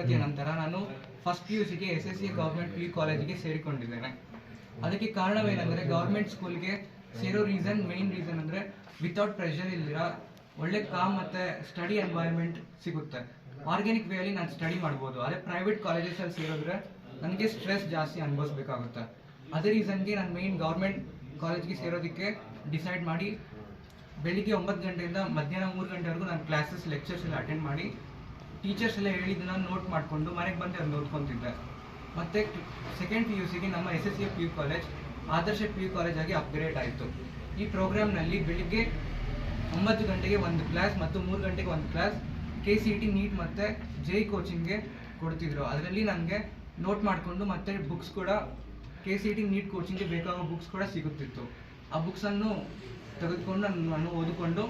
ಅವಧಿಯ ನಂತರ ನಾನು ಫಸ್ಟ್ PUCಗೆ SSC ಗೌರ್ಮೆಂಟ್ PU ಕಾಲೇಜಿಗೆ ಸೇರಿಕೊಂಡಿದ್ದೇನೆ. ಅದಕ್ಕೆ ಕಾರಣವೇನೆಂದರೆ ಗೌರ್ಮೆಂಟ್ ಸ್ಕೂಲ್ಗೆ ಸೇರೋ ಮೇನ್ ರೀಸನ್ ಅಂದರೆ ವಿತೌಟ್ ಪ್ರೆಷರ್ ಇಲ್ಲಿರ ಒಳ್ಳೆ ಕಾಮ್ ಮತ್ತು ಸ್ಟಡಿ ಎನ್ವೈರ್ಮೆಂಟ್ ಸಿಗುತ್ತೆ. ಆರ್ಗ್ಯಾನಿಕ್ ವೇಯಲ್ಲಿ ನಾನು ಸ್ಟಡಿ ಮಾಡ್ಬೋದು. ಅದೇ ಪ್ರೈವೇಟ್ ಕಾಲೇಜಸಲ್ಲಿ ಸೇರಿದ್ರೆ ನನಗೆ ಸ್ಟ್ರೆಸ್ ಜಾಸ್ತಿ ಅನುಭವಿಸ್ಬೇಕಾಗುತ್ತೆ. ಅದೇ ರೀಸನ್ಗೆ ನಾನು ಮೇನ್ ಗೌರ್ಮೆಂಟ್ ಕಾಲೇಜ್ಗೆ ಸೇರೋದಕ್ಕೆ ಡಿಸೈಡ್ ಮಾಡಿ ಬೆಳಿಗ್ಗೆ 9 ಗಂಟೆಯಿಂದ ಮಧ್ಯಾಹ್ನ 3 ಗಂಟೆವರೆಗೂ ನಾನು ಕ್ಲಾಸಸ್ ಲೆಕ್ಚರ್ಸ್ ಎಲ್ಲ ಅಟೆಂಡ್ ಮಾಡಿ ಟೀಚರ್ಸ್ ಎಲ್ಲ ಹೇಳಿದ್ದನ್ನ ನೋಟ್ ಮಾಡಿಕೊಂಡು ಮನೆಗೆ ಬಂದು ಅದು ನೋಡ್ಕೊತಿದ್ದೆ. ಮತ್ತು ಸೆಕೆಂಡ್ PUCಗೆ ನಮ್ಮ SSC PU ಕಾಲೇಜ್ ಆದರ್ಶ PU ಕಾಲೇಜ್ ಆಗಿ ಅಪ್ಗ್ರೇಡ್ ಆಯಿತು. ಈ ಪ್ರೋಗ್ರಾಮ್ನಲ್ಲಿ ಬೆಳಿಗ್ಗೆ 9 ಗಂಟೆಗೆ ಒಂದು ಕ್ಲಾಸ್ ಮತ್ತು 3 ಗಂಟೆಗೆ ಒಂದು ಕ್ಲಾಸ್ KCET ನೀಟ್ ಮತ್ತು JEE ಕೋಚಿಂಗ್ಗೆ ಕೊಡ್ತಿದ್ರು. ಅದರಲ್ಲಿ ನನಗೆ ನೋಟ್ ಮಾಡಿಕೊಂಡು ಮತ್ತು ಬುಕ್ಸ್ ಕೂಡ KCET ನೀಟ್ ಕೋಚಿಂಗ್ಗೆ ಬೇಕಾಗೋ ಬುಕ್ಸ್ ಕೂಡ ಸಿಗುತ್ತಿತ್ತು. ಆ ಬುಕ್ಸನ್ನು ತೆಗೆದುಕೊಂಡು ನಾನು ಓದಿಕೊಂಡು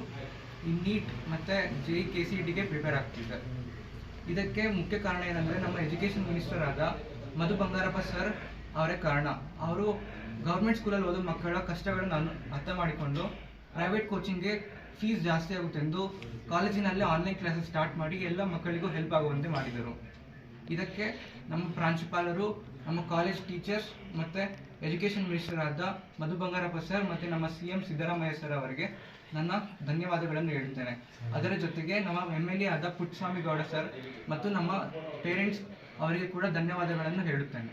ಈ ನೀಟ್ ಮತ್ತು JEE KCETಗೆ ಪ್ರಿಪೇರ್ ಆಗ್ತಿದ್ದೆ. ಇದಕ್ಕೆ ಮುಖ್ಯ ಕಾರಣ ಏನಂದರೆ ನಮ್ಮ ಎಜುಕೇಷನ್ ಮಿನಿಸ್ಟರ್ ಆದ ಮಧು ಬಂಗಾರಪ್ಪ ಸರ್ ಅವರೇ ಕಾರಣ. ಅವರು ಗೌರ್ಮೆಂಟ್ ಸ್ಕೂಲಲ್ಲಿ ಓದೋ ಮಕ್ಕಳ ಕಷ್ಟಗಳನ್ನು ಅರ್ಥ ಮಾಡಿಕೊಂಡು ಪ್ರೈವೇಟ್ ಕೋಚಿಂಗ್ಗೆ ಫೀಸ್ ಜಾಸ್ತಿ ಆಗುತ್ತೆಂದು ಕಾಲೇಜಿನಲ್ಲೇ ಆನ್ಲೈನ್ ಕ್ಲಾಸಸ್ ಸ್ಟಾರ್ಟ್ ಮಾಡಿ ಎಲ್ಲ ಮಕ್ಕಳಿಗೂ ಹೆಲ್ಪ್ ಆಗುವಂತೆ ಮಾಡಿದರು. ಇದಕ್ಕೆ ನಮ್ಮ ಪ್ರಾಂಶುಪಾಲರು, ನಮ್ಮ ಕಾಲೇಜ್ ಟೀಚರ್ಸ್ ಮತ್ತು ಎಜುಕೇಷನ್ ಮಿನಿಸ್ಟರ್ ಆದ ಮಧು ಬಂಗಾರಪ್ಪ ಸರ್ ಮತ್ತು ನಮ್ಮ CM ಸಿದ್ದರಾಮಯ್ಯ ಸರ್ ಅವರಿಗೆ ನನ್ನ ಧನ್ಯವಾದಗಳನ್ನು ಹೇಳುತ್ತೇನೆ. ಅದರ ಜೊತೆಗೆ ನಮ್ಮ MLA ಆದ ಪುಟ್ಟಸ್ವಾಮಿ ಗೌಡ ಸರ್ ಮತ್ತು ನಮ್ಮ ಪೇರೆಂಟ್ಸ್ ಅವರಿಗೆ ಕೂಡ ಧನ್ಯವಾದಗಳನ್ನು ಹೇಳುತ್ತೇನೆ.